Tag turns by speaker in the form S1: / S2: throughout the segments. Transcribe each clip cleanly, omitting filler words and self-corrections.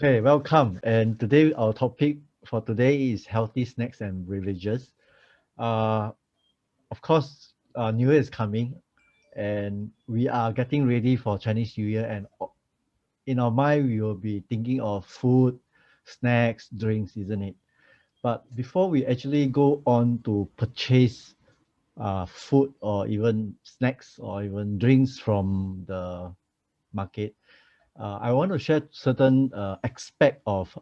S1: Okay, welcome. And today our topic for today is healthy snacks and beverages. Uh, of course, New Year is coming, and we are getting ready for Chinese New Year. And in our mind, we will be thinking of food, snacks, drinks, isn't it? But before we actually go on to purchase food or even snacks or even drinks from the market, I want to share certain aspect of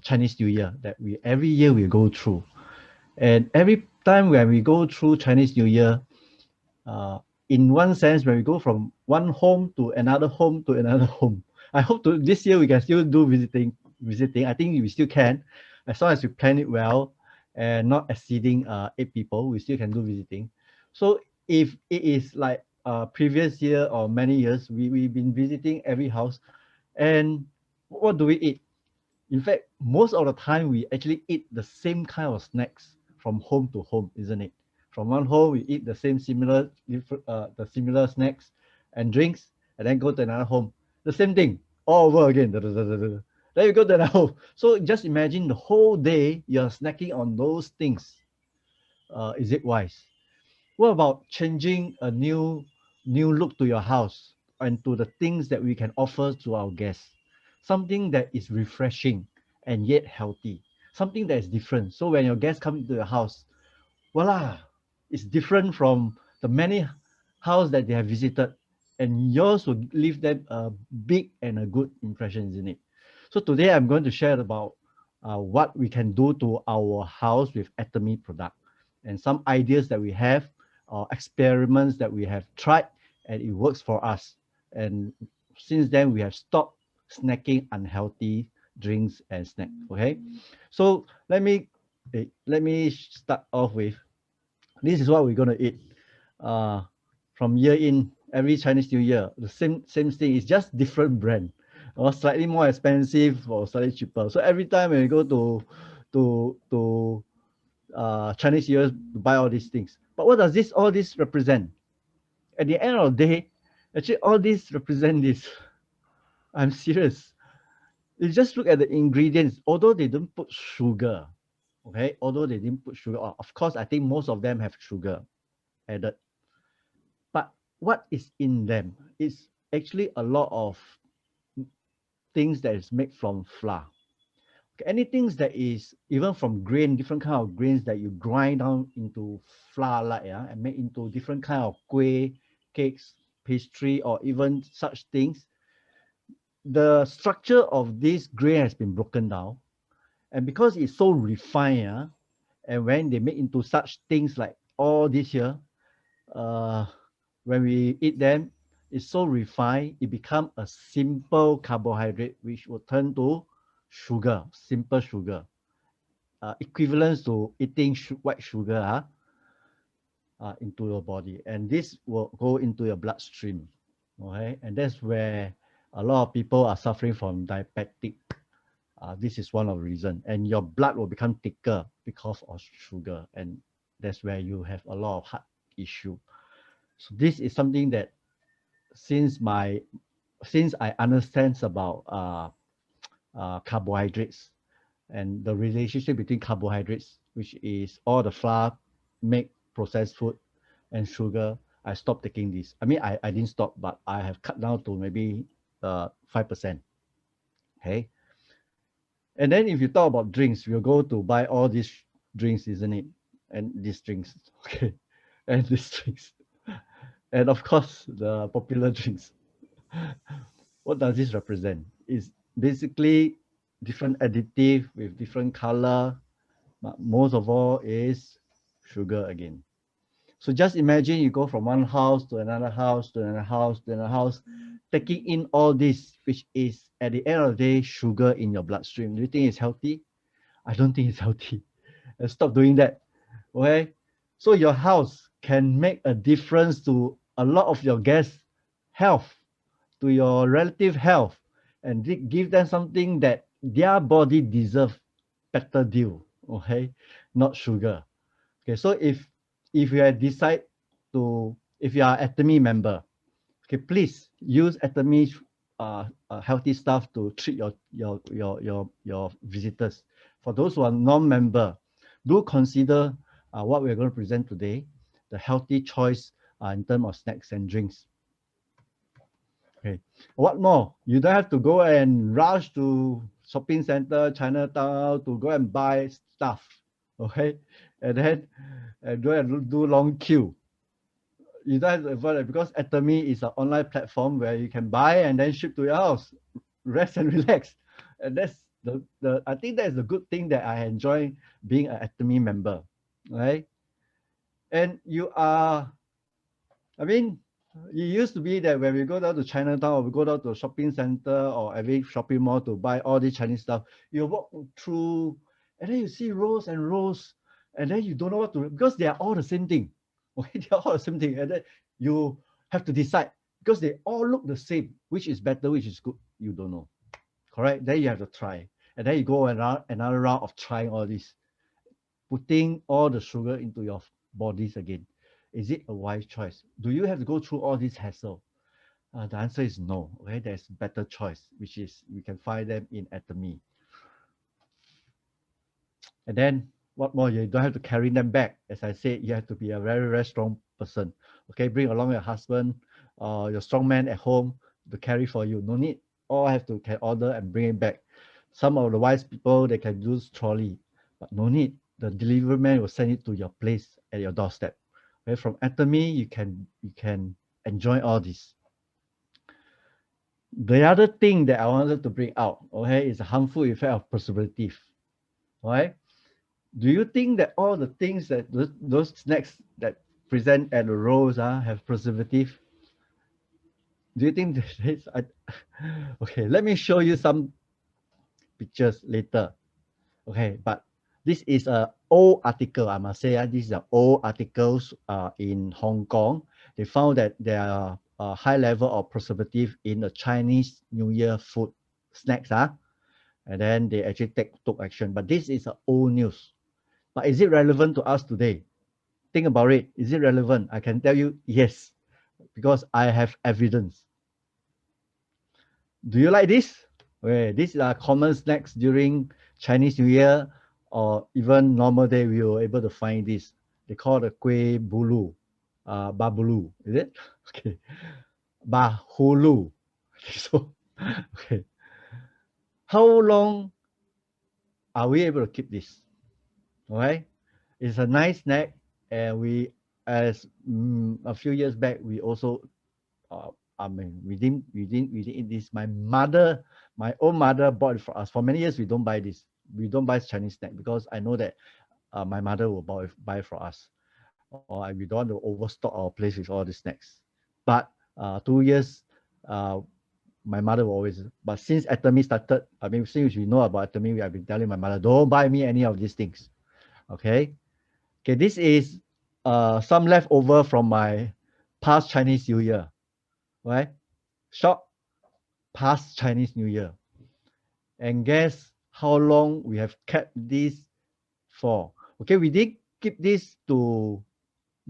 S1: Chinese New Year that we every year we go through, and every time when we go through Chinese New Year, uh, in one sense, when we go from one home to another home to another home, I hope to this year we can still do visiting. Visiting, I think we still can, as long as we plan it well and not exceeding 8 people, we still can do visiting. So if it is like previous year or many years, we've been visiting every house. And what do we eat? In fact, most of the time we actually eat the same kind of snacks from home to home, isn't it? From one home, we eat the the similar snacks and drinks, and then go to another home, the same thing all over again. Then you go to another home. So just imagine the whole day you're snacking on those things. Is it wise? What about changing a new look to your house and to the things that we can offer to our guests? Something that is refreshing and yet healthy. Something that is different. So when your guests come into your house, voila, it's different from the many house that they have visited, and yours will leave them a big and a good impression, isn't it? So today I'm going to share about what we can do to our house with Atomy product and some ideas that we have, experiments that we have tried, and it works for us. And since then, we have stopped snacking unhealthy drinks and snacks. Okay, so let me start off with this is what we're gonna eat. Uh, from year in every Chinese New Year, the same thing. It's just different brand, or slightly more expensive or slightly cheaper. So every time when we go to Chinese New Year to buy all these things. But what does this all this represent? At the end of the day, actually all this represent this. I'm serious. You just look at the ingredients. Although they don't put sugar, okay. Although they didn't put sugar, of course, I think most of them have sugar added. But what is in them is actually a lot of things that is made from flour. Okay, anything that is even from grain, different kind of grains that you grind down into flour, like yeah, and make into different kind of kueh, cakes, pastry, or even such things. The structure of this grain has been broken down, and because it's so refined, yeah, and when they make into such things like all this here, uh, when we eat them, it's so refined, it becomes a simple carbohydrate, which will turn to sugar, simple sugar, equivalent to eating white sugar into your body. And this will go into your bloodstream, okay? And that's where a lot of people are suffering from diabetic. This is one of the reasons. And your blood will become thicker because of sugar. And that's where you have a lot of heart issue. So this is something that since I understand about carbohydrates and the relationship between carbohydrates, which is all the flour, make processed food, and sugar, I stopped taking this. I mean, I didn't stop, but I have cut down to maybe 5%. Okay. And then if you talk about drinks, we'll go to buy all these drinks, isn't it? And these drinks, okay, and these drinks, and of course the popular drinks. What does this represent? It's basically different additive with different color, but most of all is sugar again. So just imagine you go from one house to another house to another house to another house, taking in all this, which is at the end of the day sugar in your bloodstream. Do you think it's healthy? I don't think it's healthy. And stop doing that. Okay? So your house can make a difference to a lot of your guests' health, to your relative health, and give them something that their body deserve better deal. Okay? Not sugar. Okay, so if you have if you are Atomy member, okay, please use Atomy healthy stuff to treat your visitors. For those who are non-member, do consider what we're going to present today, the healthy choice in terms of snacks and drinks. Okay, what more? You don't have to go and rush to shopping center, Chinatown to go and buy stuff. Okay, and then go and do long queue. You don't have to avoid it because Atomy is an online platform where you can buy and then ship to your house, rest and relax. And that's the I think that's the good thing that I enjoy being an Atomy member, right? And you are, I mean, it used to be that when we go down to Chinatown or we go down to a shopping center or every shopping mall to buy all this Chinese stuff, you walk through and then you see rows and rows, and then you don't know what to, because they are all the same thing. Okay, they are all the same thing. And then you have to decide because they all look the same, which is better, which is good, you don't know. Correct? Then you have to try. And then you go around another round of trying all this, putting all the sugar into your bodies again. Is it a wise choice? Do you have to go through all this hassle? The answer is no. Okay, there's better choice, which is we can find them in Atomy. And then what more? You don't have to carry them back. As I said, you have to be a very, very strong person. Okay, bring along your husband or your strong man at home to carry for you. No need. All have to can order and bring it back. Some of the wise people, they can use trolley, but no need. The delivery man will send it to your place at your doorstep. Okay, from Atomy, you can enjoy all this. The other thing that I wanted to bring out, okay, is a harmful effect of preservative. Right? Do you think that all the things that those snacks that present at the rows have preservative? Do you think that is? Okay, let me show you some pictures later. Okay, but this is a old article. I must say, this is an old articles in Hong Kong. They found that there are a high level of preservative in the Chinese New Year food snacks. And then they actually took action. But this is old news. But is it relevant to us today? Think about it. Is it relevant? I can tell you yes, because I have evidence. Do you like this? Okay, these are common snacks during Chinese New Year or even normal day. We were able to find this. They call the kueh bulu, babulu. Is it? Okay, bahulu. So, okay. How long are we able to keep this? Okay, it's a nice snack, and we, as a few years back, we also I mean, we didn't eat this. My own mother bought it for us. For many years, we don't buy this. We don't buy Chinese snack because I know that my mother will buy it for us, or we don't want to overstock our place with all the snacks. But 2 years, my mother will always. But since Atomy started, I mean, since we know about Atomy, we have been telling my mother, don't buy me any of these things. Okay, okay. This is some leftover from my past Chinese New Year. Right? Short past Chinese New Year. And guess how long we have kept this for? Okay, we did keep this to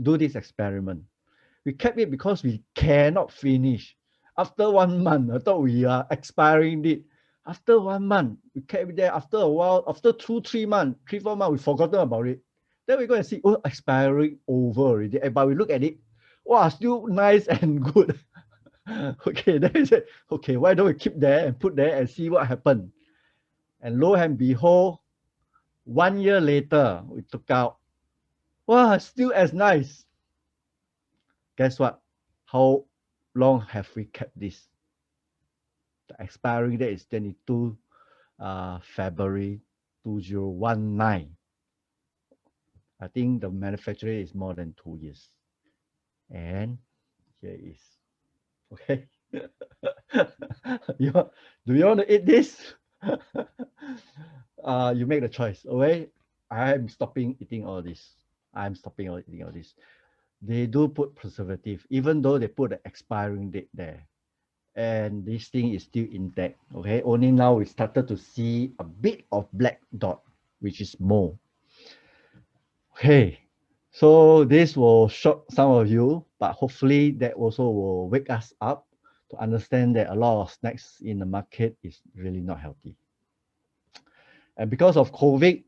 S1: do this experiment. We kept it because we cannot finish. After 1 month, I thought we are expiring it. After 1 month, we kept it there. After a while, after 2, 3 months, 3, 4 months, we forgotten about it. Then we go and see, oh, expiring over already. But we look at it, wow, still nice and good. Okay, then we said, okay, why don't we keep there and put there and see what happened? And lo and behold, 1 year later, we took out. Wow, still as nice. Guess what? How long have we kept this? The expiry date is 22 February 2019. I think the manufacturer is more than 2 years. And here it is. Okay. Do you want to eat this? You make the choice. Okay. I'm stopping eating all this. I'm stopping eating all this. They do put preservative, even though they put the expiring date there. And this thing is still intact. Okay. Only now we started to see a bit of black dot, which is mold. Okay. So this will shock some of you, but hopefully that also will wake us up to understand that a lot of snacks in the market is really not healthy. And because of COVID,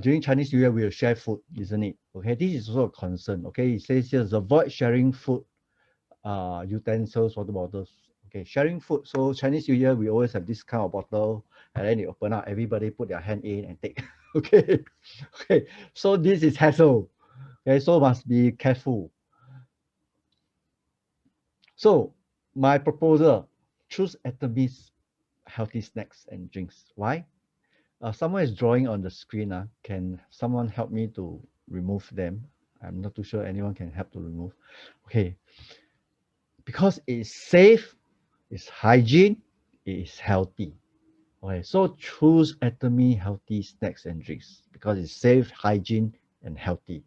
S1: during Chinese New Year, we will share food, isn't it? Okay, this is also a concern. Okay, it says here, avoid sharing food, utensils, water bottles. Okay, sharing food. So Chinese New Year, we always have this kind of bottle, and then you open up, everybody put their hand in and take. Okay, okay. So this is hassle. Okay, so must be careful. So my proposal, choose Atomy's healthy snacks and drinks. Why? Someone is drawing on the screen. Can someone help me to remove them? I'm not too sure anyone can help to remove. Okay, because it's safe, it's hygiene, it is healthy. Okay, so choose Atomy healthy snacks and drinks because it's safe, hygiene, and healthy.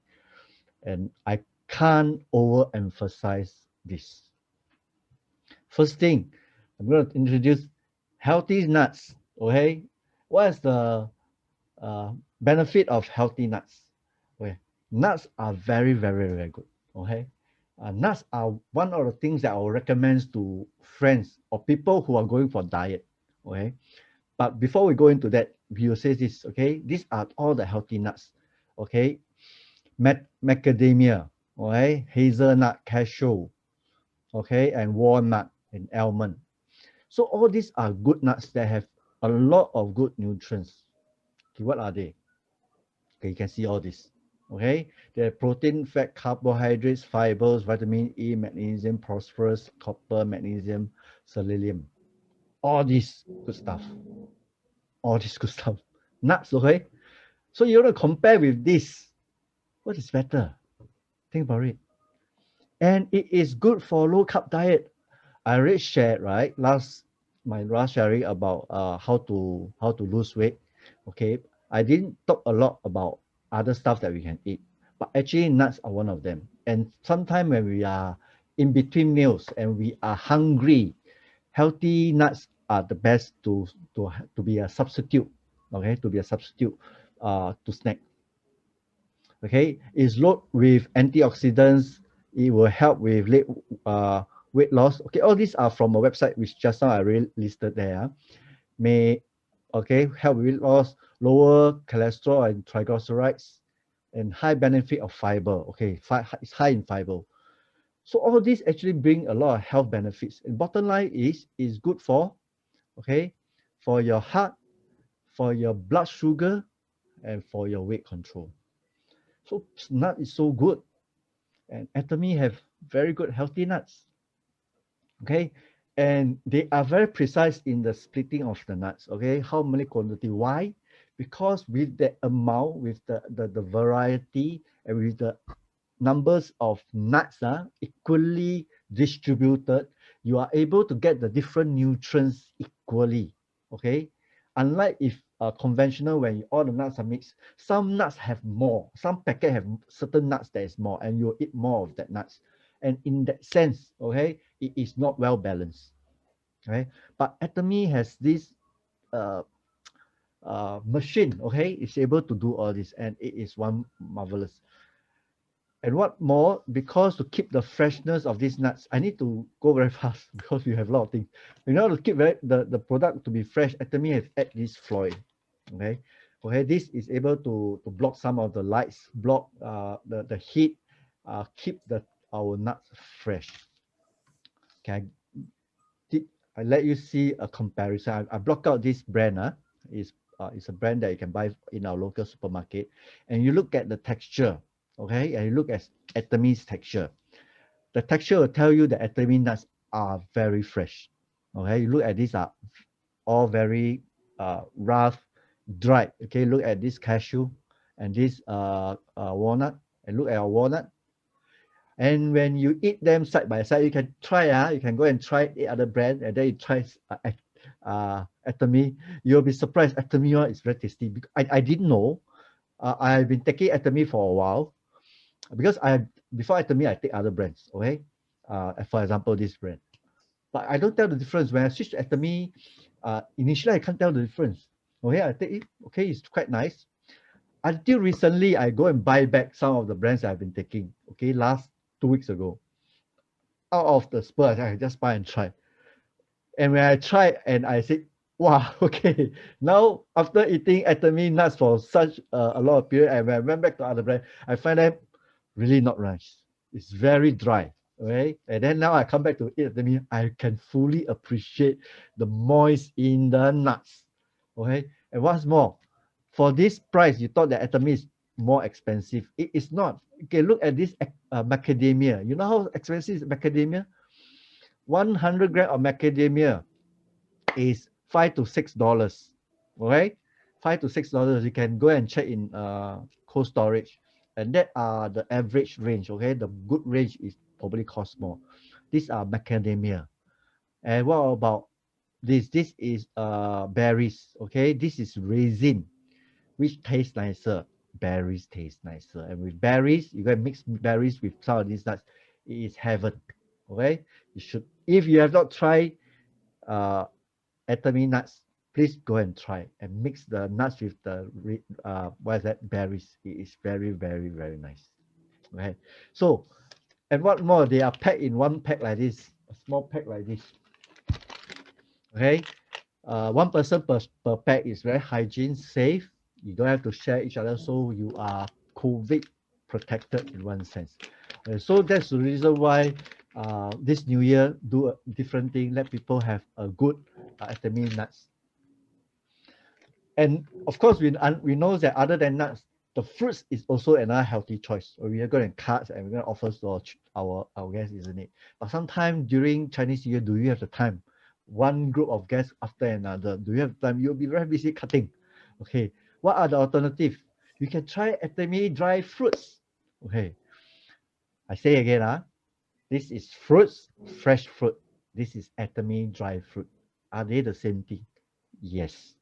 S1: And I can't overemphasize this. First thing, I'm going to introduce healthy nuts. Okay, what is the benefit of healthy nuts? Okay, nuts are very, very, very good. Okay, nuts are one of the things that I will recommend to friends or people who are going for diet. Okay, but before we go into that, we will say this. Okay, these are all the healthy nuts. Okay, macadamia. Okay, hazelnut, cashew. Okay, and walnut and almond. So all these are good nuts that have a lot of good nutrients. Okay, what are they? Okay, you can see all this. Okay, they're protein, fat, carbohydrates, fibers, vitamin E, magnesium, phosphorus, copper, magnesium, selenium. All this good stuff. All this good stuff. Nuts, okay? So you want to compare with this. What is better? Think about it. And it is good for low carb diet. I already shared, right? My last sharing about how to lose weight. Okay, I didn't talk a lot about other stuff that we can eat, but actually nuts are one of them. And sometimes when we are in between meals and we are hungry, healthy nuts are the best to be a substitute. Okay, to be a substitute to snack. Okay, it's loaded with antioxidants. It will help with weight loss. Okay, all these are from a website which just now I really listed there. May help with weight loss, lower cholesterol and triglycerides, and high benefit of fiber. Okay, it's high in fiber. So all these actually bring a lot of health benefits. And bottom line is good for for your heart, for your blood sugar, and for your weight control. So nut is so good. And Atomy have very good healthy nuts. Okay, and they are very precise in the splitting of the nuts. Okay, how many quantity? Why? Because with the amount, with the variety, and with the numbers of nuts equally distributed, you are able to get the different nutrients equally. Okay, unlike if conventional, when all the nuts are mixed, some nuts have more, some packet have certain nuts that is more, and you eat more of that nuts. And in that sense, okay, it is not well balanced. Okay, but Atomy has this uh, machine. Okay, it's able to do all this, and it is one marvelous. And what more, because to keep the freshness of these nuts, I need to go very fast because we have a lot of things. In order to keep the product to be fresh, Atomy has add this foil. Okay, okay, this is able to block some of the lights, block the heat, keep our nuts fresh. Okay, I let you see a comparison. I block out this brand. It's a brand that you can buy in our local supermarket, and you look at the texture. Okay, and you look at Atomy's texture. The texture will tell you that Atomy nuts are very fresh. Okay, you look at these are all very rough, dried. Okay, look at this cashew and this walnut, and look at our walnut. And when you eat them side by side, you can try. You can go and try 8 other brand, and then you try Atomy. You'll be surprised. Atomy one is very tasty. I didn't know. I've been taking Atomy for a while because before Atomy I take other brands. Okay, for example this brand. But I don't tell the difference when I switch to Atomy. Initially I can't tell the difference. Okay, I take it. Okay, it's quite nice. Until recently, I go and buy back some of the brands I've been taking. Okay, last 2 weeks ago, out of the spur, I just buy and try. And when I tried and I said, wow, okay, now after eating Atomy nuts for such a lot of period, and when I went back to other brand, I find them really not nice. It's very dry, okay? And then now I come back to eat Atomy, I can fully appreciate the moist in the nuts, okay? And what's more, for this price, you thought that Atomy is more expensive. It is not. Okay, look at this macadamia. You know how expensive is macadamia? 100 gram of macadamia is $5 to $6. Okay, $5 to $6. You can go and check in cold storage, and that are the average range. Okay, the good range is probably cost more. These are macadamia. And what about this? This is berries. Okay, this is raisin. Which tastes nicer? Berries taste nicer. And with berries, you can mix berries with some of these nuts. It is heaven. Okay, you should. If you have not tried uh Atomy nuts, please go and try and mix the nuts with the what is that, berries. It is very, very, very nice. Okay, so and what more, they are packed in one pack like this, a small pack like this. Okay, one person per pack is very hygiene safe. You don't have to share each other, so you are COVID protected in one sense. So that's the reason why this new year do a different thing, let people have a good Atomy nuts. And of course, we know that other than nuts, the fruits is also another healthy choice. So we are going to cut and we're going to offer to our guests, isn't it? But sometimes during Chinese New Year, do you have the time? One group of guests after another. Do you have time? You'll be very busy cutting. Okay. What are the alternatives? You can try Atomy dry fruits. Okay. I say again, this is fruits, fresh fruit. This is Atomy dry fruit. Are they the same thing? Yes,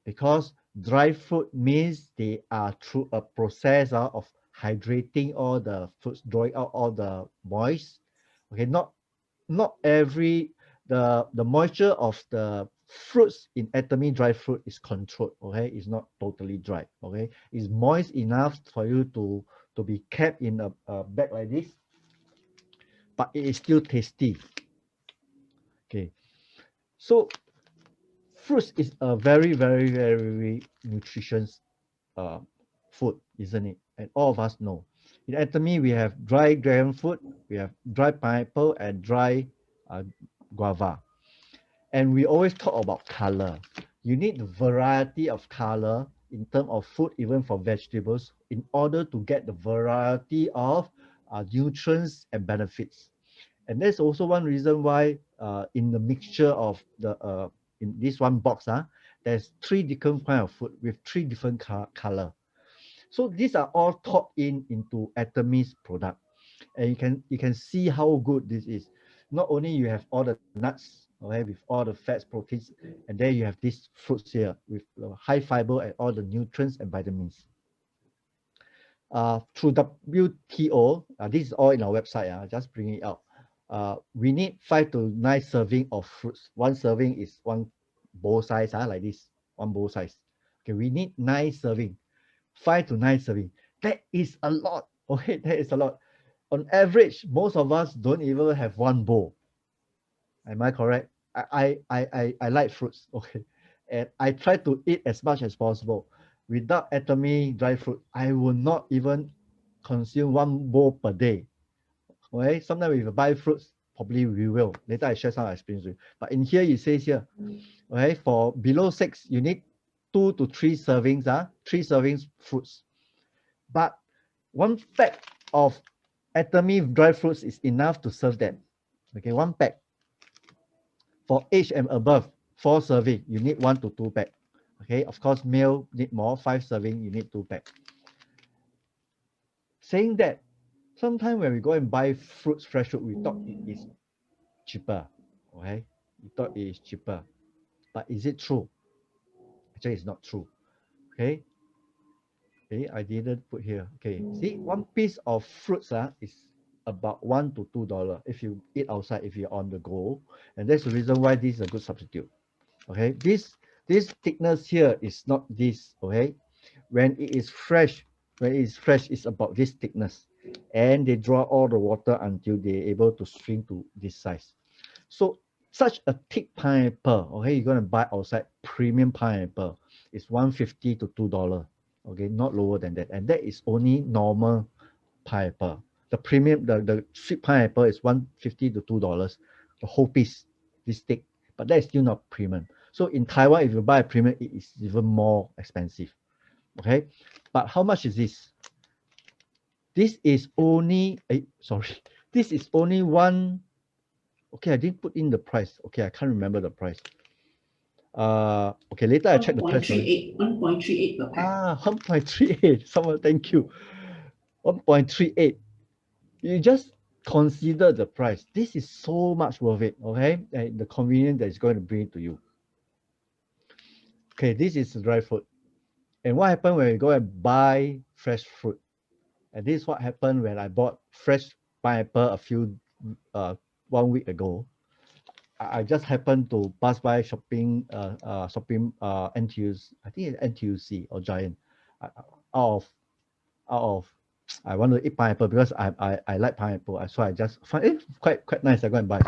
S1: because dry fruit means they are through a process of hydrating all the fruits, drawing out all the moist. Okay, not every the moisture of the fruits in Atomy dry fruit is controlled. Okay, it's not totally dry. Okay, it's moist enough for you to be kept in a bag like this, but it is still tasty. Okay, so fruits is a very, very, very, very nutritious uh, food, isn't it? And all of us know. In Atomy, we have dry dragon fruit, we have dry pineapple, and dry guava. And we always talk about color. You need the variety of color in terms of food, even for vegetables, in order to get the variety of nutrients and benefits. And that's also one reason why in the mixture of the in this one box, there's three different kind of food with three different color. So these are all taught into Atomy's product, and you can see how good this is. Not only you have all the nuts, okay, with all the fats, proteins, and then you have these fruits here with high fiber and all the nutrients and vitamins. Through WTO, this is all in our website. Just bring it out. We need 5 to 9 serving of fruits. One serving is one bowl size, like this, one bowl size. Okay, we need 9 serving, 5 to 9 serving. That is a lot. Okay, that is a lot. On average, most of us don't even have one bowl. Am I correct? I like fruits. Okay, and I try to eat as much as possible. Without Atomy dry fruit, I will not even consume one bowl per day. Okay, sometimes if you buy fruits, probably we will. Later I share some experience with you. But in here, it says here, okay, for below 6, you need 2 to 3 servings, 3 servings fruits. But one pack of Atomy dry fruits is enough to serve them. Okay, one pack. For age and above, 4 serving, you need 1 to 2 pack. Okay, of course, male need more, 5 serving, you need 2 pack. Saying that, sometimes when we go and buy fruits, fresh fruit, we thought it is cheaper. Okay, we thought it is cheaper. But is it true? Actually, it's not true. Okay, okay, I didn't put here. Okay, see, one piece of fruits is about $1 to $2 if you eat outside, if you're on the go. And that's the reason why this is a good substitute. Okay, this thickness here is not this. Okay, when it is fresh, it's about this thickness, and they draw all the water until they're able to shrink to this size. So Such a thick pineapple, okay, you're gonna buy outside premium pineapple. It's $1.50 to $2, okay, not lower than that. And that is only normal pineapple. The premium, the sweet pineapple is $1.50 to $2, the whole piece, this thick. But that is still not premium. So in Taiwan, if you buy a premium, it is even more expensive. Okay, but how much is this? This is only sorry, this is only one. Okay, I didn't put in the price. Okay, I can't remember the price. Okay, later I check the price.
S2: 1.38 per pack.
S1: 1.38. Someone, thank you. 1.38. You just consider the price. This is so much worth it. Okay, and the convenience that is going to bring it to you. Okay, this is dry fruit. And what happened when you go and buy fresh fruit? And this is what happened when I bought fresh pineapple a few 1 week ago. I just happened to pass by shopping NTUC, I think it's NTUC or Giant. Out of I want to eat pineapple because I like pineapple. So I just find it quite nice. I go and buy.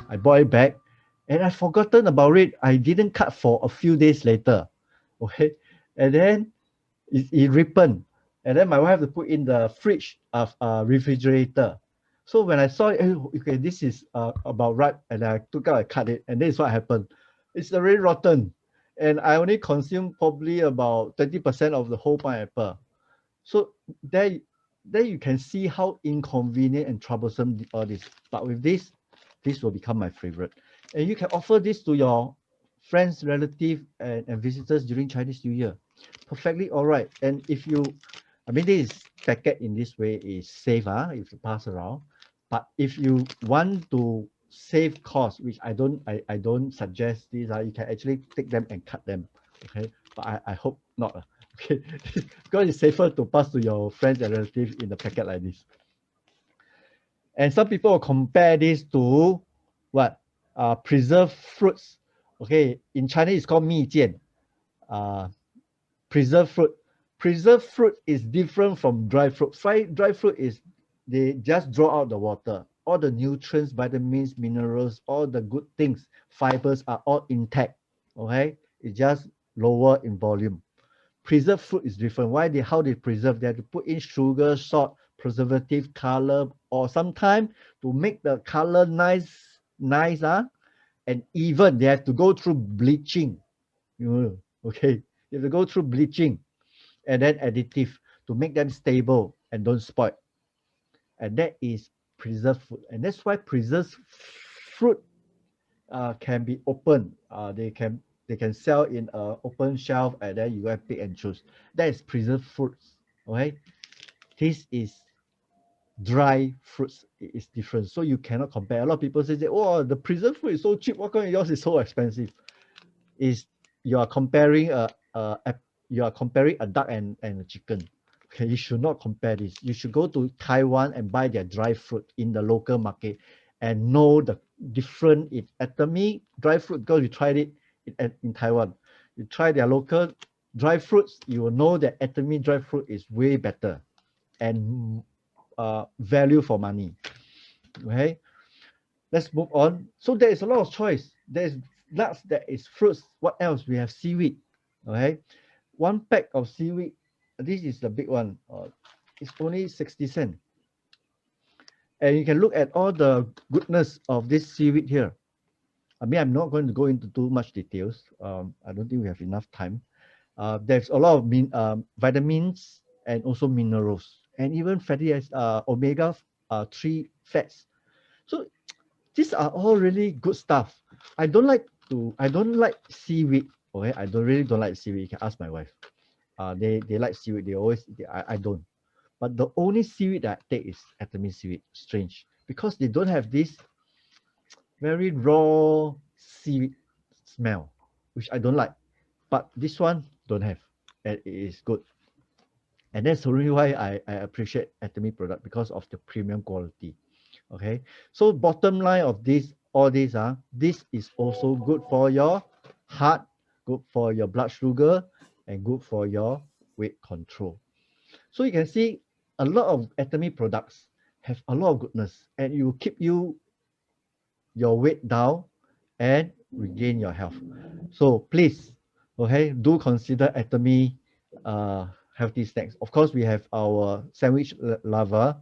S1: I bought it back, and I forgotten about it. I didn't cut for a few days later. Okay, and then it ripened, and then my wife have to put in the fridge of refrigerator. So when I saw it, okay, this is about ripe, and I took out, I cut it, and this is what happened. It's already rotten, and I only consumed probably about 20% of the whole pineapple. So there you can see how inconvenient and troublesome all this. But with this will become my favorite. And you can offer this to your friends, relatives, and visitors during Chinese New Year. Perfectly all right. And if you, I mean, this packet in this way is safe, if you pass around. But if you want to save cost, which I don't suggest this, you can actually take them and cut them. Okay, but I hope not. Okay, because it's safer to pass to your friends and relatives in the packet like this. And some people will compare this to what? Preserved fruits. Okay, in Chinese it's called 蜜饯. Uh, preserved fruit. Preserved fruit is different from dry fruit. Dry fruit is they just draw out the water. All the nutrients, vitamins, minerals, all the good things, fibers are all intact. Okay, it's just lower in volume. Preserved fruit is different. How they preserve? They have to put in sugar, salt, preservative, color, or sometimes to make the color nice, and even they have to go through bleaching. Okay, they have to go through bleaching and then additive to make them stable and don't spoil. And that is preserved fruit, and that's why preserved fruit can be open. They can sell in a open shelf, and then you go and pick and choose. That is preserved fruits. Okay, this is dry fruits. It is different, so you cannot compare. A lot of people say, "Oh, the preserved fruit is so cheap. Why come yours is so expensive?" Is you are comparing a duck and a chicken. Okay, you should not compare this. You should go to Taiwan and buy their dry fruit in the local market and know the different in Atomy dry fruit because we tried it in Taiwan. You try their local dry fruits, you will know that Atomy dry fruit is way better and value for money. Okay, let's move on. So there is a lot of choice. There's nuts, there is fruits. What else? We have seaweed. Okay, one pack of seaweed. This is the big one. It's only 60 cents. And you can look at all the goodness of this seaweed here. I mean, I'm not going to go into too much details. I don't think we have enough time. There's a lot of vitamins and also minerals, and even fatty as omega 3 fats. So these are all really good stuff. I don't like seaweed. Okay, really don't like seaweed. You can ask my wife. They like seaweed. I don't. But the only seaweed that I take is Atomy seaweed. Strange, because they don't have this very raw seaweed smell, which I don't like. But this one don't have, and it is good. And that's the reason why I appreciate Atomy product, because of the premium quality. Okay, so bottom line of all this this is also good for your heart, good for your blood sugar, and good for your weight control. So you can see a lot of Atomy products have a lot of goodness, and it will keep your weight down, and regain your health. So please, okay, do consider Atomy healthy snacks. Of course, we have our sandwich lava,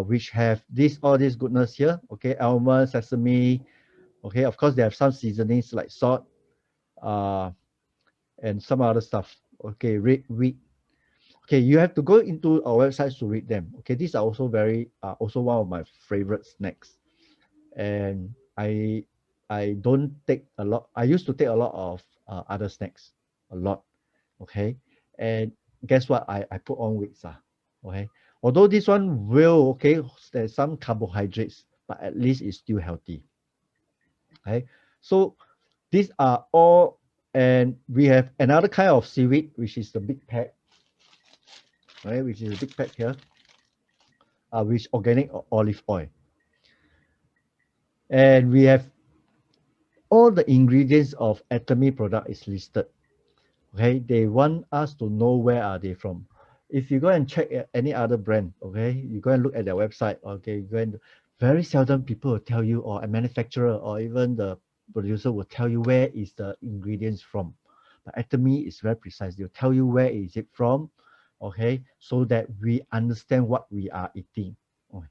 S1: which have this all this goodness here. Okay, almond, sesame. Okay, of course they have some seasonings like salt, uh, and some other stuff. Okay, red wheat. Okay, you have to go into our websites to read them. Okay, these are also very also one of my favorite snacks, and I don't take a lot. I used to take a lot of other snacks, a lot. Okay, and guess what? I put on weights. Okay, although this one will okay, there's some carbohydrates, but at least it's still healthy. Okay, so these are all, and we have another kind of seaweed, which is the big pack. Right, which is a big pack here, which organic olive oil, and we have all the ingredients of Atomy product is listed. Okay, they want us to know where are they from. If you go and check any other brand, okay, you go and look at their website. Okay, you go and very seldom people will tell you, or a manufacturer or even the producer will tell you where is the ingredients from. But Atomy is very precise. They'll tell you where is it from, okay, so that we understand what we are eating. Okay.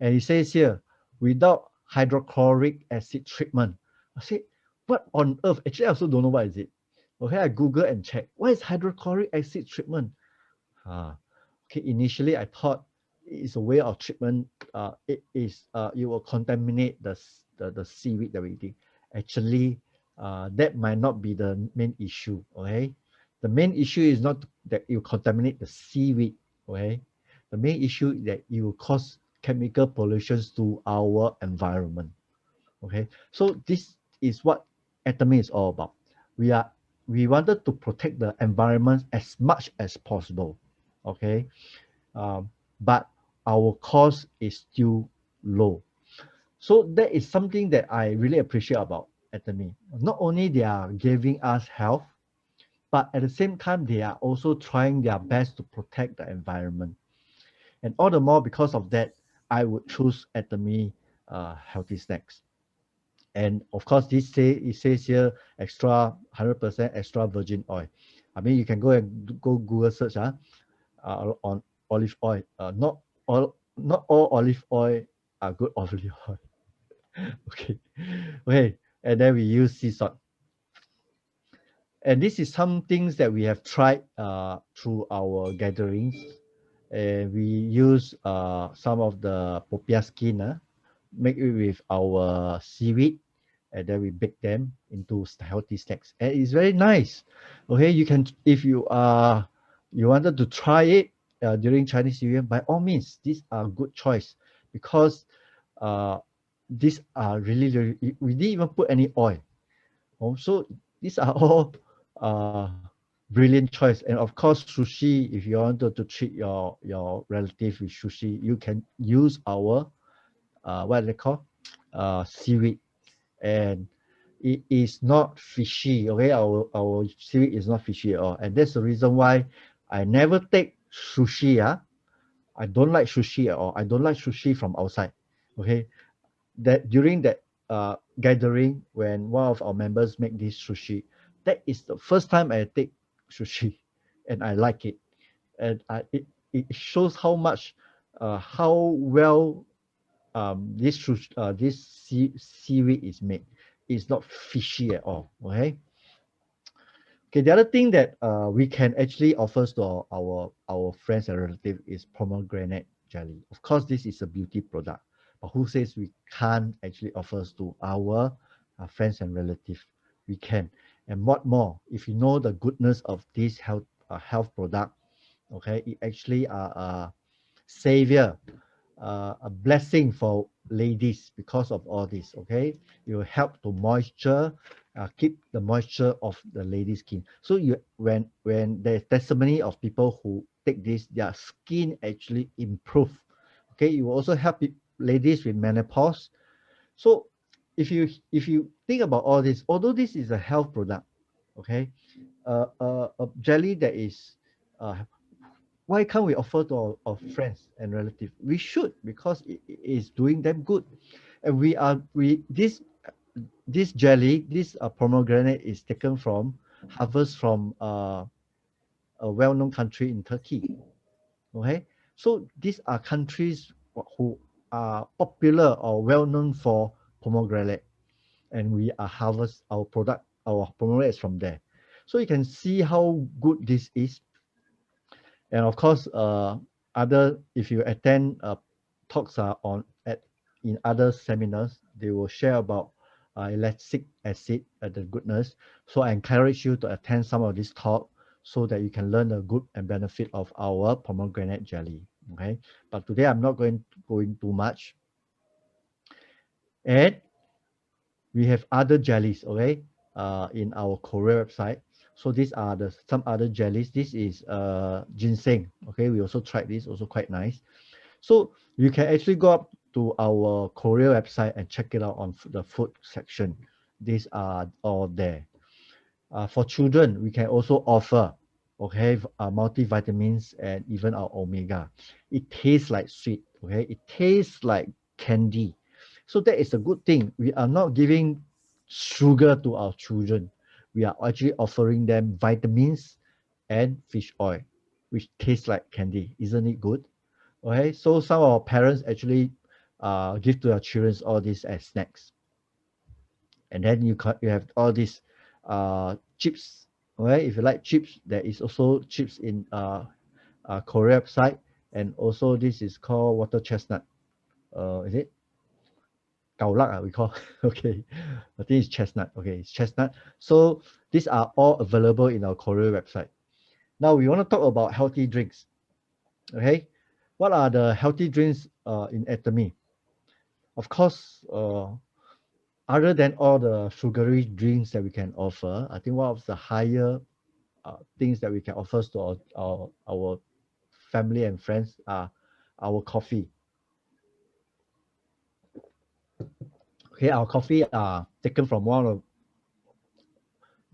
S1: And it says here, without hydrochloric acid treatment. I said, what on earth? Actually, I also don't know what is it. Okay, I Google and check. What is hydrochloric acid treatment? Ah, okay, initially I thought it's a way of treatment. It is you will contaminate the seaweed that we eat. Actually, that might not be the main issue. Okay, the main issue is not that you contaminate the seaweed. Okay, the main issue is that you cause chemical pollutions to our environment. Okay, so this is what Atomy is all about. We wanted to protect the environment as much as possible. Okay, um, but our cost is still low. So that is something that I really appreciate about Atomy. Not only they are giving us health, but at the same time they are also trying their best to protect the environment. And all the more because of that, I would choose Atomy healthy snacks. And of course, it says here extra 100% extra virgin oil. I mean, you can go and go Google search on olive oil. Not all olive oil are good olive oil. Okay, okay, and then we use sea salt. And this is some things that we have tried through our gatherings. And we use some of the popiah skin, make it with our seaweed, and then we bake them into healthy snacks. And it's very nice. Okay, you can, if you wanted to try it during Chinese New Year, by all means, these are good choice because uh, these are really, we didn't even put any oil. So these are all brilliant choice. And of course, sushi, if you wanted to treat your relative with sushi, you can use our what they call seaweed, and it is not fishy. Okay, our seaweed is not fishy at all, and that's the reason why I never take sushi. I don't like sushi at all. I don't like sushi from outside. Okay, that during that gathering when one of our members make this sushi, that is the first time I take sushi, and I like it, and it shows how much, how well this seaweed is made. It's not fishy at all. Okay. Okay, the other thing that we can actually offer to our friends and relatives is pomegranate jelly. Of course, this is a beauty product, but who says we can't actually offer to our friends and relatives? We can. And what more? If you know the goodness of this health product, okay, it actually a savior, a blessing for ladies because of all this. Okay, it will help to moisture, keep the moisture of the lady's skin. So you when there's testimony of people who take this, their skin actually improve. Okay, it will also help ladies with menopause. So if you think about all this, although this is a health product, okay, a jelly that is why can't we offer to our friends and relatives? We should, because it is doing them good. And we this this jelly, this pomegranate is taken from, harvest from a well-known country in Turkey. Okay, so these are countries who are popular or well-known for pomegranate, and we are harvest our product, our pomegranate is from there. So you can see how good this is. And of course, other if you attend talks are on at in other seminars, they will share about lactic acid, the goodness. So I encourage you to attend some of this talk so that you can learn the good and benefit of our pomegranate jelly. Okay, but today I'm not going too much. And we have other jellies, okay, in our Korea website. So these are the some other jellies. This is ginseng. Okay, we also tried this, also quite nice. So you can actually go up to our Korea website and check it out on the food section. These are all there. For children, we can also offer, okay, multivitamins and even our omega. It tastes like sweet, okay? It tastes like candy. So that is a good thing. We are not giving sugar to our children. We are actually offering them vitamins and fish oil, which tastes like candy. Isn't it good? Okay, so some of our parents actually give to their children all these as snacks. And then you have all these chips. Okay, if you like chips, there is also chips in Korea website, and also this is called water chestnut. Is it gao lak? We call okay. I think it's chestnut. Okay, it's chestnut. So these are all available in our Korea website. Now we want to talk about healthy drinks. Okay, what are the healthy drinks in Atomy? Of course, other than all the sugary drinks that we can offer, I think one of the higher things that we can offer to our family and friends are our coffee. Okay, our coffee are taken from one of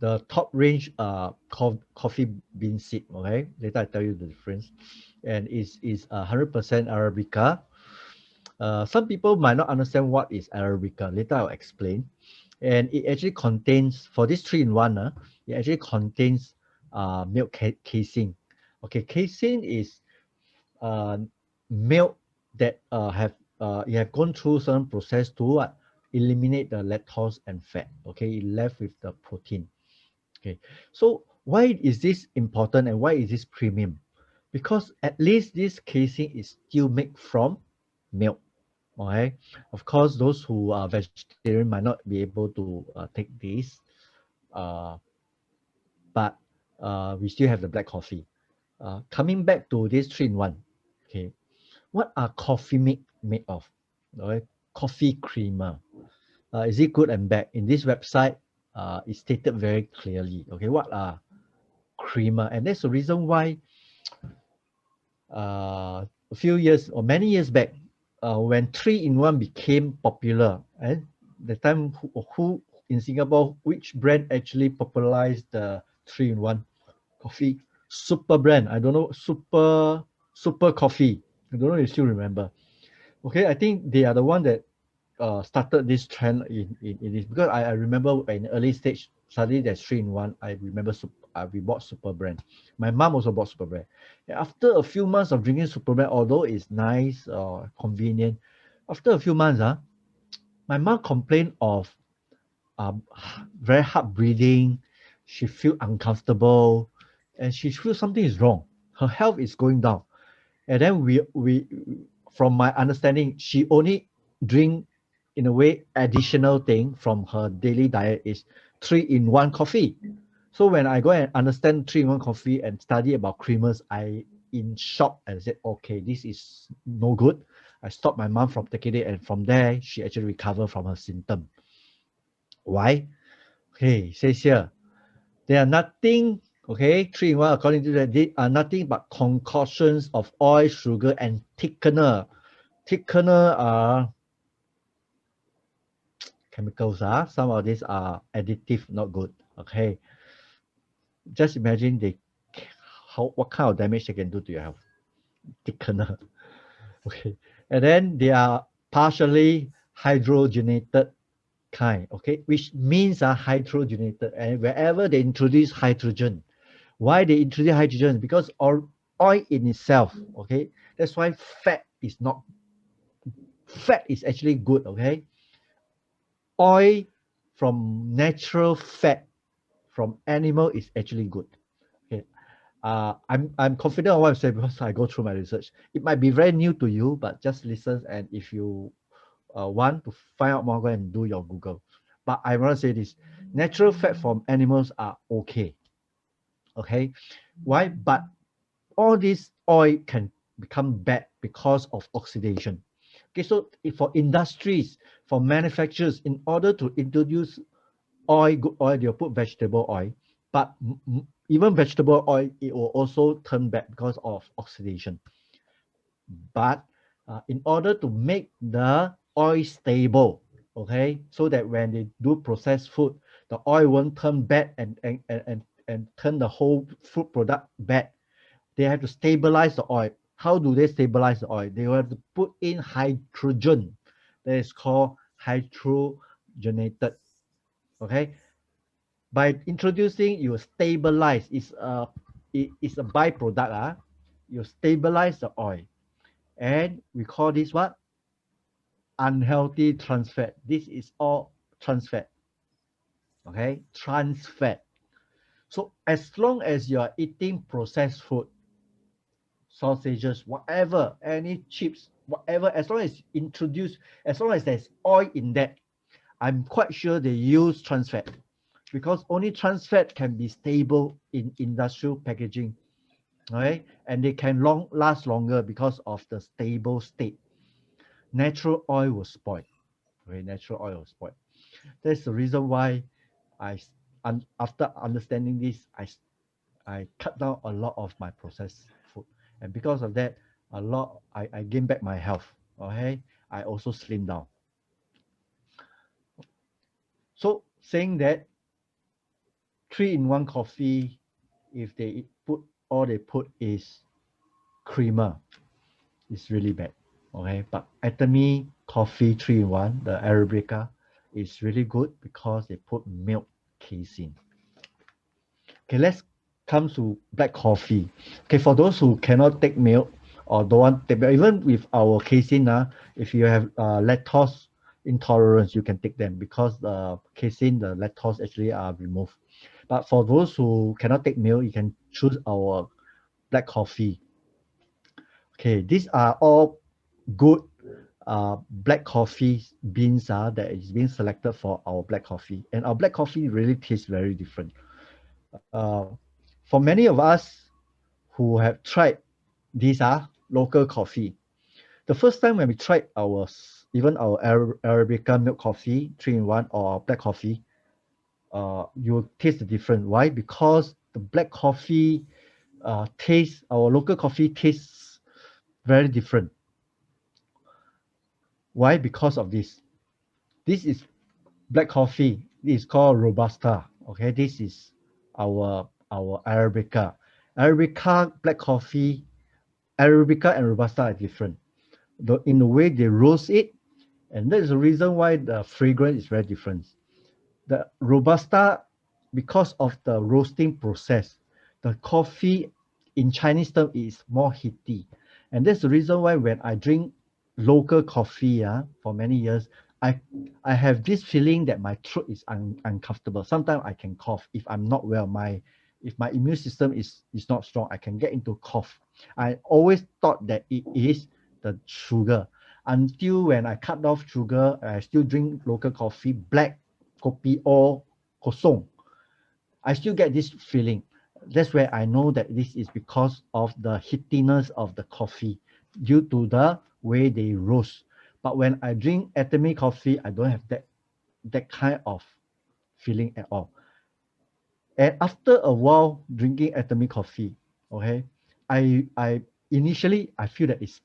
S1: the top range coffee bean seed. Okay, later I tell you the difference, and is 100% Arabica. Some people might not understand what is Arabica. Later I'll explain. And it actually contains, for this 3-in-1, it actually contains milk casein. Okay, casein is uh, milk that you have gone through certain process to eliminate the lactose and fat. Okay, it left with the protein. Okay, so why is this important and why is this premium? Because at least this casein is still made from milk. Okay, of course, those who are vegetarian might not be able to take this, uh, but we still have the black coffee. Coming back to this 3-in-1, okay, what are coffee made of? Okay, coffee creamer. Is it good and bad? In this website, it's stated very clearly. Okay, what are creamer? And that's the reason why a few years or many years back, when 3-in-1 became popular, and the time who in Singapore, which brand actually popularized the 3-in-1 coffee? Super brand. I don't know, super coffee. I don't know if you still remember. Okay, I think they are the one that started this trend in this, because I remember in early stage suddenly there's 3-in-1. I remember we bought super brand. My mom also bought super brand. After a few months of drinking super brand, although it's nice or convenient, after a few months my mom complained of um, very hard breathing. She feel uncomfortable, and she feels something is wrong. Her health is going down. And then we from my understanding, she only drink in a way additional thing from her daily diet is 3-in-1 coffee. So when I go and understand 3-in-1 coffee and study about creamers, I in shock and said, okay, this is no good. I stopped my mom from taking it, and from there she actually recovered from her symptom. Why? Okay, says here, they are nothing, okay, 3-in-1 according to that, they are nothing but concoctions of oil, sugar, and thickener. Thickener are chemicals. Some of these are additive, not good. Okay, just imagine what kind of damage they can do to your health. Thickener. Okay, and then they are partially hydrogenated kind, okay, which means hydrogenated. And wherever they introduce hydrogen, why they introduce hydrogen? Because oil in itself, okay, that's why fat is actually good, okay. Oil from natural fat from animal is actually good. Okay. I'm confident on what I'm saying because I go through my research. It might be very new to you, but just listen, and if you want to find out more, go and do your Google. But I want to say this: natural fat from animals are okay. Okay, why? But all this oil can become bad because of oxidation. Okay, so for industries, for manufacturers, in order to introduce oil, good oil, they'll put vegetable oil. But even vegetable oil, it will also turn bad because of oxidation. But in order to make the oil stable, okay, so that when they do processed food, the oil won't turn bad and turn the whole food product bad, they have to stabilize the oil. How do they stabilize the oil? They will have to put in hydrogen. That is called hydrogenated. Okay, by introducing, you stabilize. It's a byproduct. You stabilize the oil, and we call this what? Unhealthy trans fat. This is all trans fat. Okay, trans fat. So as long as you are eating processed food, sausages, whatever, any chips, whatever, as long as introduce, as long as there's oil in that, I'm quite sure they use trans fat, because only trans fat can be stable in industrial packaging, right? And they can last longer because of the stable state. Natural oil will spoil. Okay, natural oil will spoil. That's the reason why after understanding this, I cut down a lot of my processed food, and because of that, I gain back my health. Okay, I also slim down. So saying that 3-in-1 coffee, if they put all they put is creamer, it's really bad. Okay, but Atomy coffee 3-in-1, the Arabica, is really good because they put milk casein. Okay, let's come to black coffee. Okay, for those who cannot take milk or don't want to take milk, even with our casein, if you have lactose intolerance, you can take them because the casein, the lactose actually are removed. But for those who cannot take milk, you can choose our black coffee. Okay, these are all good black coffee beans that is being selected for our black coffee. And our black coffee really tastes very different. For many of us who have tried these local coffee, the first time when we tried even our Arabica milk coffee 3-in-1 or black coffee, you taste the difference. Why? Because the black coffee our local coffee tastes very different. Why? Because of this. This is black coffee. This is called Robusta. Okay, this is our Arabica. Arabica black coffee, Arabica and Robusta are different. In the way they roast it, and that's the reason why the fragrance is very different. The Robusta, because of the roasting process, the coffee in Chinese term is more heaty. And that's the reason why when I drink local coffee for many years, I I have this feeling that my throat is uncomfortable. Sometimes I can cough if I'm not well. If my immune system is not strong, I can get into cough. I always thought that it is the sugar until when I cut off sugar, I still drink local coffee, black kopi or kosong. I still get this feeling. That's where I know that this is because of the heatiness of the coffee due to the way they roast. But when I drink Atomy coffee, I don't have that kind of feeling at all. And after a while drinking Atomy coffee, okay, I initially I feel that it's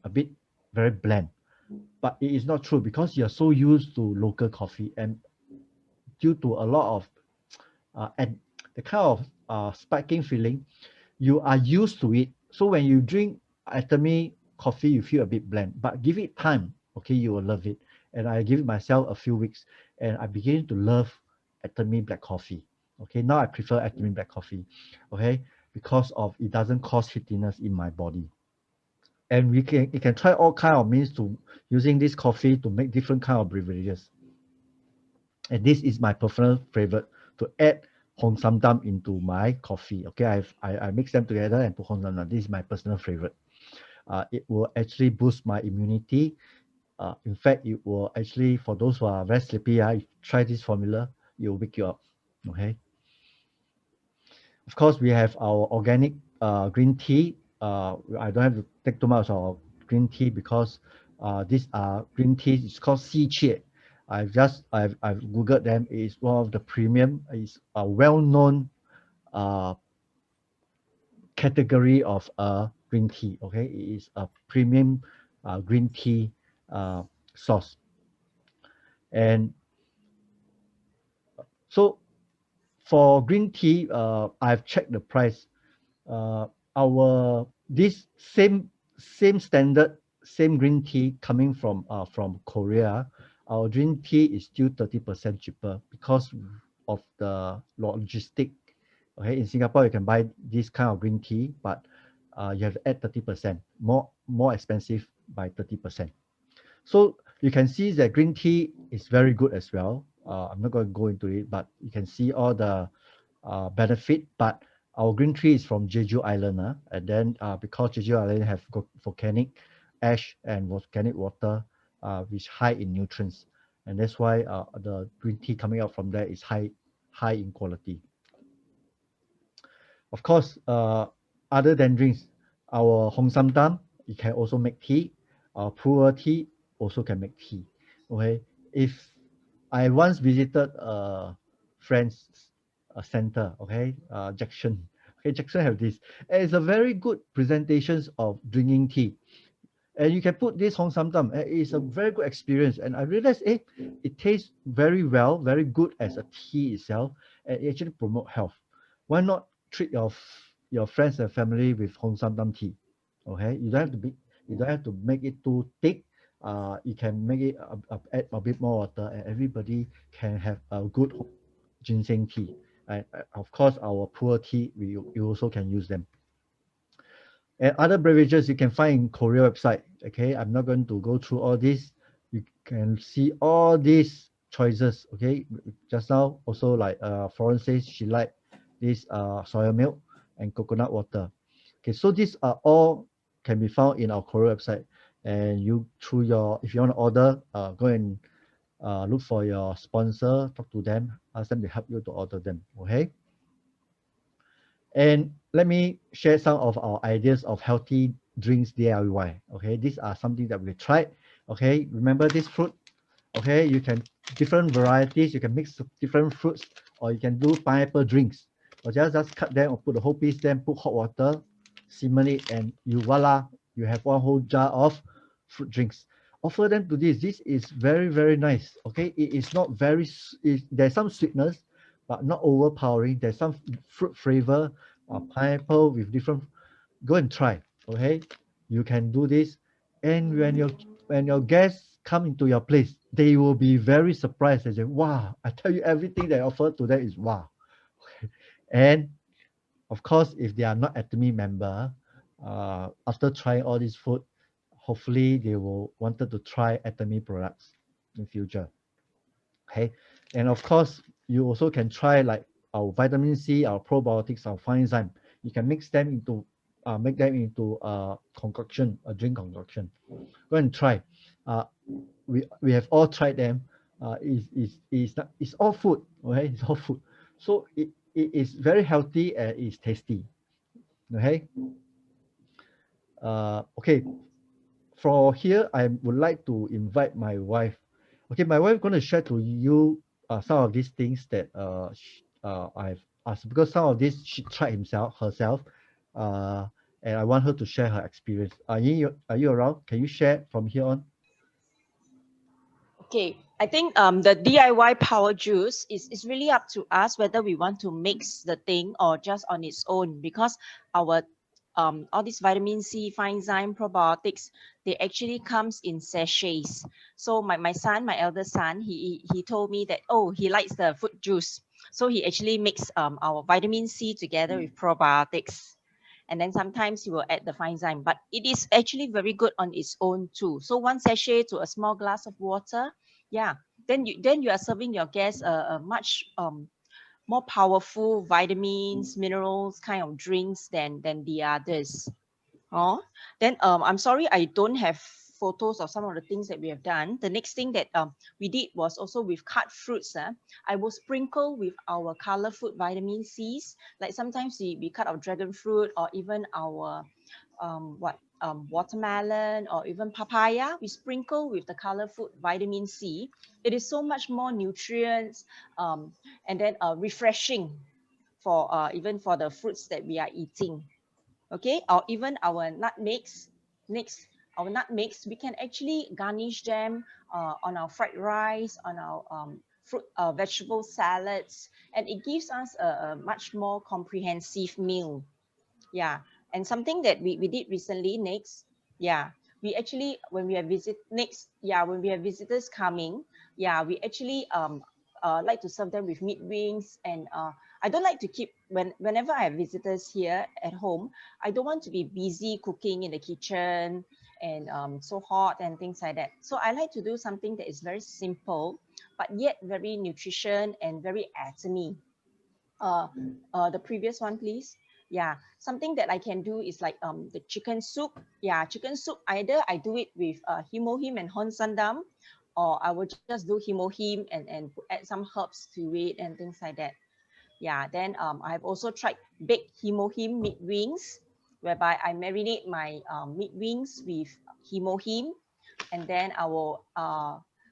S1: a bit very bland, but it is not true because you're so used to local coffee, and due to a lot of and the kind of spiking feeling, you are used to it. So when you drink Atomy coffee, you feel a bit bland, but give it time, okay, you will love it. and I give myself a few weeks, and I begin to love Atomy black coffee. Okay, now I prefer Atomy black coffee. Okay, because of it doesn't cause heatiness in my body. And you can try all kind of means to using this coffee to make different kind of beverages. And this is my personal favorite, to add Hong Sam Dam into my coffee. Okay, I mix them together and put Hong Sam Dam. This is my personal favorite. It will actually boost my immunity. In fact, it will actually, for those who are very sleepy, if you try this formula, it will wake you up. Okay. Of course, we have our organic green tea. I don't have to take too much of green tea because these are green teas. It's called sea chia. I've googled them. It's one of the premium. It's a well-known uh, category of green tea. Okay, it is a premium green tea source. And so for green tea, I've checked the price. Our this same standard, same green tea coming from Korea, our green tea is still 30% cheaper because of the logistic. Okay, in Singapore you can buy this kind of green tea, but you have to add 30%, more expensive by 30%. So you can see that green tea is very good as well. I'm not going to go into it, but you can see all the benefit. But our green tea is from Jeju Island, and then because Jeju Island have volcanic ash and volcanic water, which high in nutrients, and that's why the green tea coming out from there is high in quality. Of course, other than drinks, our Hong Sam Dam, you can also make tea. Our Pure tea also can make tea. Okay, if I once visited a friend's center, okay, Jackson. Okay, Jackson have this. And it's a very good presentations of drinking tea. And you can put this Hong Sam Dam. It's a very good experience. And I realized, it tastes very well, very good as a tea itself, and it actually promote health. Why not treat your friends and family with Hong Sam Dam tea? Okay, you don't have to make it too thick. You can make it add a bit more water, and everybody can have a good ginseng tea. And of course, our pure tea, you also can use them. And other beverages you can find in Korea website. Okay, I'm not going to go through all this. You can see all these choices. Okay, just now also like Florence says she like this soya milk and coconut water. Okay, so these are all can be found in our Korea website. And you through your, if you want to order, go and look for your sponsor, talk to them, ask them to help you to order them. Okay. And let me share some of our ideas of healthy drinks DIY. Okay, these are something that we tried. Okay, remember this fruit. Okay, you can different varieties. You can mix different fruits, or you can do pineapple drinks. Or just cut them or put the whole piece, then put hot water, simmer it, and you voila, you have one whole jar of fruit drinks. Offer them to this. This is very nice. Okay, it is not very. There's some sweetness, but not overpowering. There's some fruit flavor, pineapple with different. Go and try. Okay, you can do this, and when your guests come into your place, they will be very surprised and say, "Wow!" I tell you, everything they offer to them is wow. And of course, if they are not Atomy member, after trying all this food, hopefully they will wanted to try Atomy products in future. Okay, and of course, you also can try like our vitamin C, our probiotics, our fine enzyme. You can mix them into, make them into a concoction, a drink concoction. Go and try. Uh, we have all tried them. It's all food. Okay, it's all food. So it is very healthy and it's tasty. Okay. Okay. For here, I would like to invite my wife. Okay, my wife going to share to you some of these things that I've asked, because some of this she tried herself, uh, and I want her to share her experience. Are you around? Can you share from here on?
S3: Okay, I think the DIY power juice is really up to us whether we want to mix the thing or just on its own, because our all these vitamin C, enzyme, probiotics, they actually comes in sachets. So my son, my elder son, he told me that, oh, he likes the fruit juice. So he actually mix our vitamin C together with probiotics. And then sometimes he will add the enzyme, but it is actually very good on its own too. So one sachet to a small glass of water, yeah. Then you are serving your guests a much more powerful vitamins, minerals kind of drinks than the others. Oh, then I'm sorry I don't have photos of some of the things that we have done. The next thing that we did was also with cut fruits. I will sprinkle with our color food vitamin C's. Like sometimes we cut our dragon fruit or even our watermelon or even papaya. We sprinkle with the color food vitamin C. It is so much more nutrients and then refreshing for even for the fruits that we are eating. Okay, or even our nutmegs. Next, our nutmegs, we can actually garnish them on our fried rice, on our fruit vegetable salads, and it gives us a much more comprehensive meal. Yeah, and something that we did recently next, yeah, we actually when we have when we have visitors coming, yeah, we actually like to serve them with meat wings. And I don't like to keep whenever I have visitors here at home, I don't want to be busy cooking in the kitchen and so hot and things like that. So I like to do something that is very simple but yet very nutrition and very atomy. The previous one, please. Yeah, something that I can do is like the chicken soup. Yeah, chicken soup, either I do it with himohim and honsandam, or I will just do himohim and add some herbs to it and things like that. Yeah, then I've also tried baked himohim meat wings, whereby I marinate my meat wings with himohim, and then I will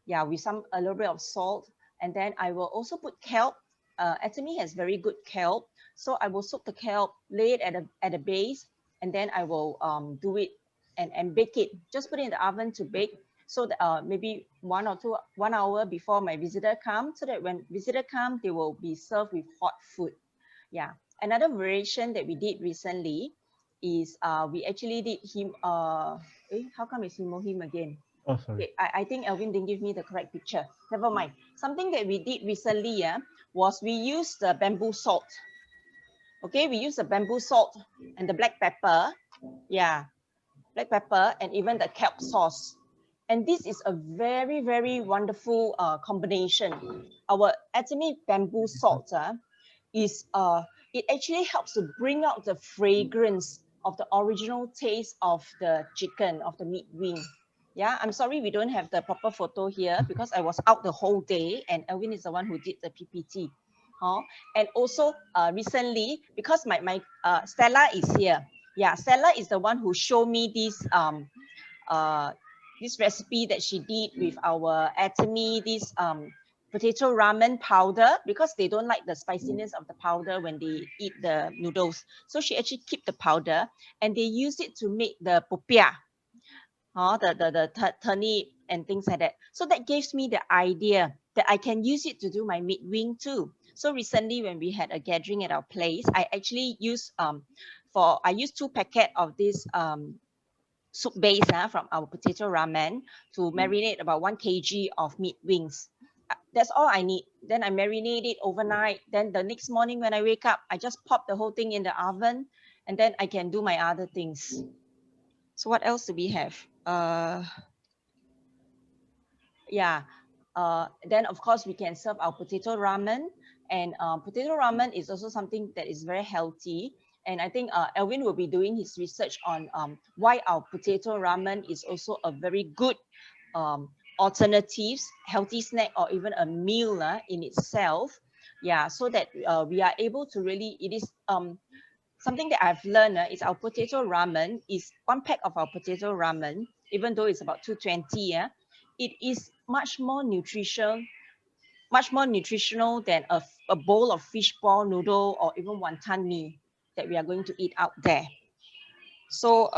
S3: yeah, with some a little bit of salt, and then I will also put kelp. Atomy has very good kelp, so I will soak the kelp, lay it at the base, and then I will do it and bake it. Just put it in the oven to bake. So that, maybe 1 hour before my visitor come, so that when visitor come, they will be served with hot food. Yeah. Another variation that we did recently is we actually did how come it's him again?
S1: Oh, sorry.
S3: Okay, I think Alvin didn't give me the correct picture. Never mind. Something that we did recently, was we used the bamboo salt. Okay, we use the bamboo salt and the black pepper. Yeah, black pepper and even the kelp sauce. And this is a very, very wonderful combination. Our Atomy bamboo salt is it actually helps to bring out the fragrance of the original taste of the chicken, of the meat wing. Yeah, I'm sorry we don't have the proper photo here because I was out the whole day and Elvin is the one who did the PPT. Huh? And also recently, because my Stella is here. Yeah, Stella is the one who showed me this recipe that she did with our Atomy, this potato ramen powder, because they don't like the spiciness of the powder when they eat the noodles. So she actually keep the powder and they use it to make the popiah, the turnip and things like that. So that gives me the idea that I can use it to do my meat wing too. So recently when we had a gathering at our place, I actually used I used 2 packets of this soup base from our potato ramen to marinate about 1 kg of meat wings. That's all I need. Then I marinate it overnight. Then the next morning when I wake up, I just pop the whole thing in the oven and then I can do my other things. So what else do we have? Yeah. Then of course we can serve our potato ramen, and potato ramen is also something that is very healthy. And I think Elvin will be doing his research on why our potato ramen is also a very good alternatives, healthy snack, or even a meal in itself. Yeah, so that we are able to really, it is something that I've learned is our potato ramen is 1 pack of our potato ramen, even though it's about 220, it is much more nutritional than a bowl of fishball noodle or even wonton mee that we are going to eat out there. So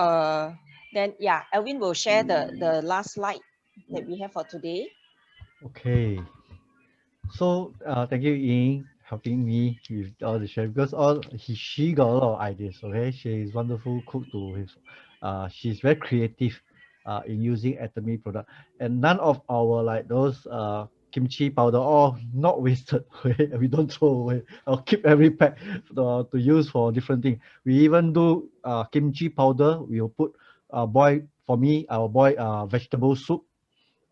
S3: then yeah, Elvin will share the last slide that we have for today.
S1: Okay. So thank you, Ying. helping me with all the chef because she got a lot of ideas. Okay, she is wonderful cook to his. She's very creative, in using Atomy product, and none of our like those kimchi powder all not wasted. Okay, we don't throw away. I'll keep every pack to use for different things. We even do kimchi powder. We'll put boil for me. I'll boil vegetable soup.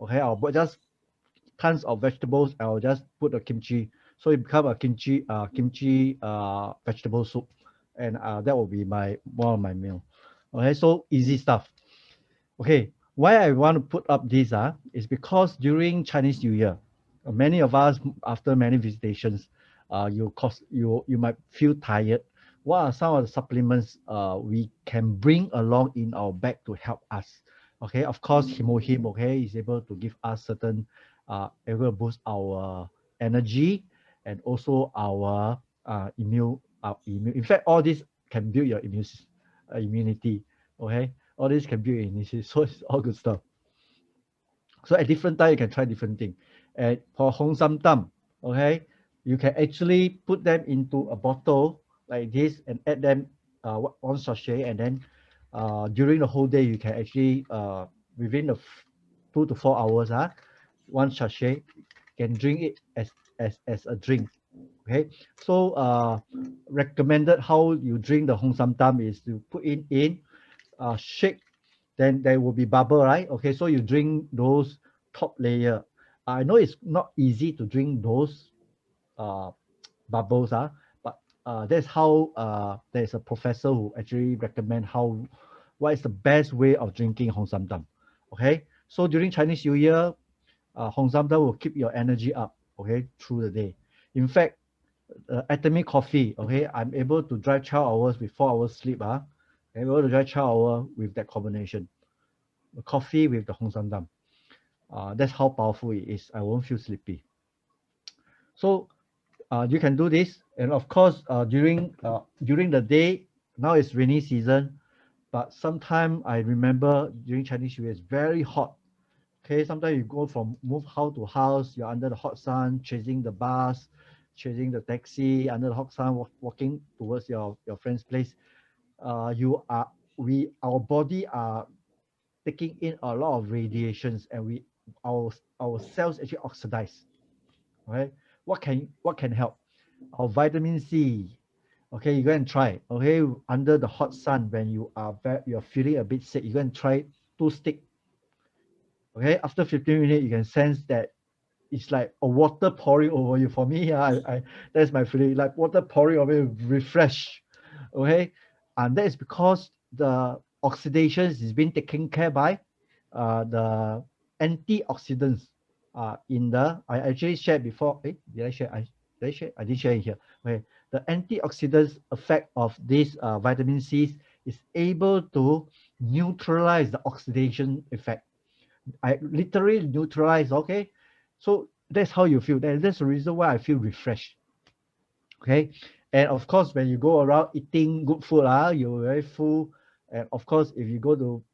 S1: Okay, I'll boil just tons of vegetables. I'll just put a kimchi, so it become a kimchi vegetable soup, and that will be my one of my meal. Okay, so easy stuff. Okay, why I want to put up this is because during Chinese New Year, many of us after many visitations, you might feel tired. What are some of the supplements we can bring along in our bag to help us? Okay, of course, Him okay is able to give us certain able to boost our energy and also our immune. In fact, all this can build your immunity. Okay, all this can build immunity, so it's all good stuff. So at different time you can try different thing. And for Hong Sam Tam, okay, you can actually put them into a bottle like this and add them one sachet, and then during the whole day you can actually within the 2 to 4 hours one sachet can drink it as a drink. Okay, so recommended how you drink the Hong Sam Tam is to put it in, shake, then there will be bubble, right? Okay, so you drink those top layer. I know it's not easy to drink those uh, bubbles, but that's how there's a professor who actually recommend what is the best way of drinking Hong Sam Tam. Okay, so during Chinese New Year, Hong Sam Tam will keep your energy up, okay, through the day. In fact, Atomy coffee, okay, I'm able to drive 12 hours with 4 hours sleep. I'm able to drive 12 hours with that combination. The coffee with the Hong Sam Tam. That's how powerful it is. I won't feel sleepy. So you can do this, and of course during the day. Now it's rainy season, but sometime I remember during Chinese New Year it's very hot. Okay, sometimes you go from move house to house, you're under the hot sun, chasing the bus, chasing the taxi under the hot sun, walking towards your friend's place. Our body are taking in a lot of radiations, and our cells actually oxidize. Okay, what can help? Our vitamin C. Okay, you go and try. Okay, under the hot sun when you're feeling a bit sick, you go and try 2 stick. Okay, after 15 minutes, you can sense that it's like a water pouring over you. For me, I that's my feeling, like water pouring over you, refresh. Okay, and that is because the oxidations is being taken care by the antioxidants in the I actually shared before. Did I share? Did I share? I didn't share it here. Okay, the antioxidants effect of this vitamin C is able to neutralize the oxidation effect. I literally neutralize. Okay, so that's how you feel. That's the reason why I feel refreshed. Okay, and of course when you go around eating good food, you're very full. And of course if you go to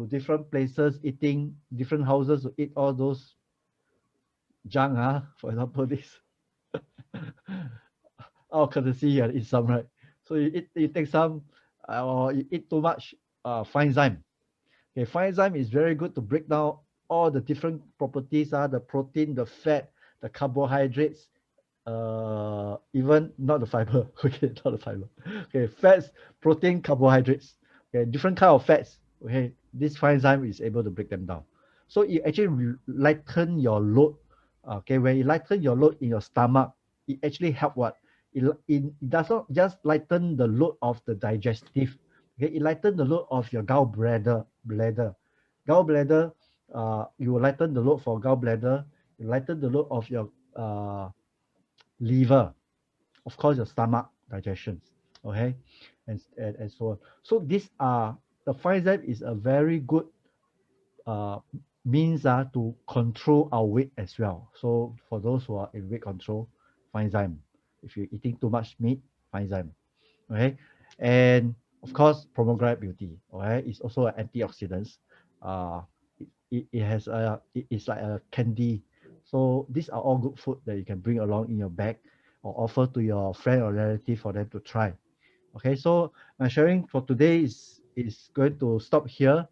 S1: different places, eating different houses to eat all those junk, for example this oh, courtesy here, eat some, right? So you take some, or you eat too much fine enzyme. Okay, fine enzyme is very good to break down all the different properties, the protein, the fat, the carbohydrates, even not the fiber. Okay, not the fiber. Okay, fats, protein, carbohydrates. Okay, different kind of fats. Okay, this fine enzyme is able to break them down. So it actually lighten your load. Okay, when you lighten your load in your stomach, it actually help what? It does not just lighten the load of the digestive. Okay, it lighten the load of your gallbladder. You will lighten the load for gallbladder. You lighten the load of your liver, of course your stomach digestions, okay, and so on. So these are the fine enzyme is a very good uh, means to control our weight as well. So for those who are in weight control, fine enzyme. If you're eating too much meat, fine enzyme. Okay, and of course pomegranate beauty. Okay, it's also an antioxidant. Uh, it has it's like a candy. So these are all good food that you can bring along in your bag. or offer to your friend or relative for them to try. Okay, so my sharing for today is going to stop here.